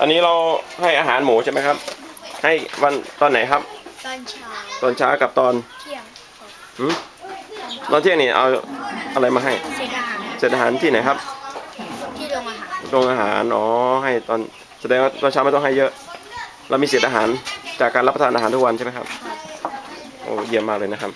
อันนี้เราให้อาหารหมูใช่ไหมครับให้วันตอนไหนครับตอนเช้าตอนเช้ากับตอนเที่ยงหืมตอนเที่ยงนี่เอาอะไรมาให้เศษอาหารเศษอาหารที่ไหนครับที่โรงอาหารโรงอาหารอ๋อให้ตอนแสดงว่าตอนเช้าไม่ต้องให้เยอะเรามีเศษอาหารจากการรับประทานอาหารทุกวันใช่ไหมครับโอ้เยี่ยมมากเลยนะครับ